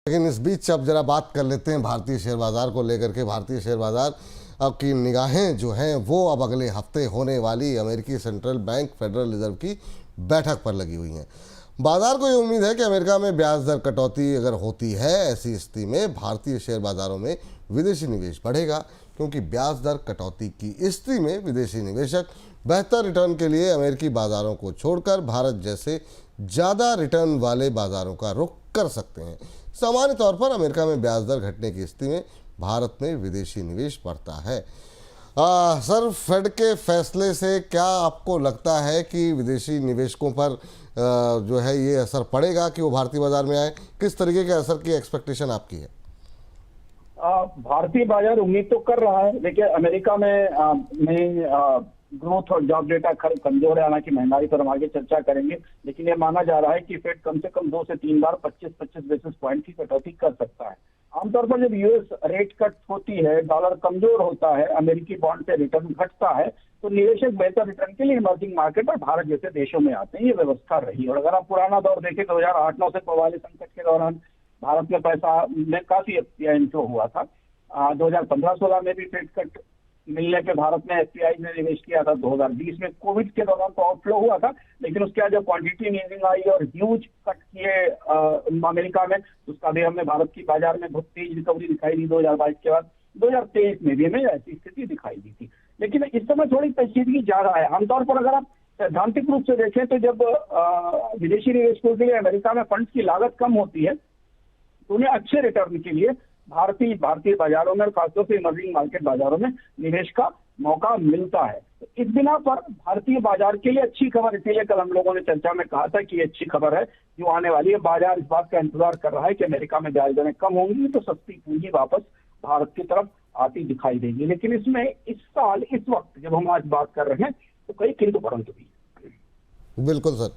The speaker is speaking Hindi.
लेकिन इस बीच अब जरा बात कर लेते हैं भारतीय शेयर बाजार को लेकर के। भारतीय शेयर बाजार अब की निगाहें जो हैं वो अब अगले हफ्ते होने वाली अमेरिकी सेंट्रल बैंक फेडरल रिजर्व की बैठक पर लगी हुई हैं। बाजार को ये उम्मीद है कि अमेरिका में ब्याज दर कटौती अगर होती है, ऐसी स्थिति में भारतीय शेयर बाजारों में विदेशी निवेश बढ़ेगा, क्योंकि ब्याज दर कटौती की स्थिति में विदेशी निवेशक बेहतर रिटर्न के लिए अमेरिकी बाजारों को छोड़कर भारत जैसे ज़्यादा रिटर्न वाले बाजारों का रुख कर सकते हैं। सामान्य तौर पर अमेरिका में ब्याज दर घटने की स्थिति में भारत में विदेशी निवेश बढ़ता है। सर, फेड के फैसले से क्या आपको लगता है कि विदेशी निवेशकों पर जो है ये असर पड़ेगा कि वो भारतीय बाजार में आए? किस तरीके के असर की एक्सपेक्टेशन आपकी है? भारतीय बाजार उम्मीद तो कर रहा है। देखिए, अमेरिका में ग्रोथ और जॉब डेटा कमजोर है। हालांकि महंगाई पर हम आगे चर्चा करेंगे, लेकिन यह माना जा रहा है कि फेड कम से कम 2 से 3 बार 25-25 बेसिस पॉइंट की कटौती कर सकता है। आमतौर पर जब यूएस रेट कट होती है, डॉलर कमजोर होता है, अमेरिकी बॉन्ड पे रिटर्न घटता है, तो निवेशक बेहतर रिटर्न के लिए इमर्जिंग मार्केट और भारत जैसे देशों में आते हैं। ये व्यवस्था रही। और अगर आप पुराना दौर देखें, 2008-9 से कोवाली संकट के दौरान भारत में पैसा में काफी एफपीआई इनफ्लो हुआ था। 2015-16 में भी फेड कट मिलने पे भारत में एफपीआई ने निवेश किया था। 2020 में कोविड के दौरान तो आउटफ्लो हुआ था, लेकिन उसके बाद जब क्वांटिटी ईजिंग आई और ह्यूज कट किए अमेरिका में, उसका भी हमने भारत की बाजार में बहुत तेज रिकवरी दिखाई दी 2022 के बाद। 2023 में भी हमें ऐसी स्थिति दिखाई दी थी, लेकिन इस समय थोड़ी पेचीदगी ज्यादा है। आमतौर पर अगर आप सैद्धांतिक रूप से देखें तो जब विदेशी निवेशकों के लिए अमेरिका में फंड्स की लागत कम होती है, तो उन्हें अच्छे रिटर्न के लिए भारतीय बाजारों में और खासतौर से इमर्जिंग मार्केट बाजारों में निवेश का मौका मिलता है। तो इस बिना पर भारतीय बाजार के लिए अच्छी खबर, इसीलिए कल हम लोगों ने चर्चा में कहा था कि ये अच्छी खबर है जो आने वाली है। बाजार इस बात का इंतजार कर रहा है कि अमेरिका में ब्याज दरें कम होंगी तो सस्ती पूंजी वापस भारत की तरफ आती दिखाई देगी। लेकिन इसमें इस साल, इस वक्त जब हम आज बात कर रहे हैं, तो कई किंतु परंतु भी। बिल्कुल सर।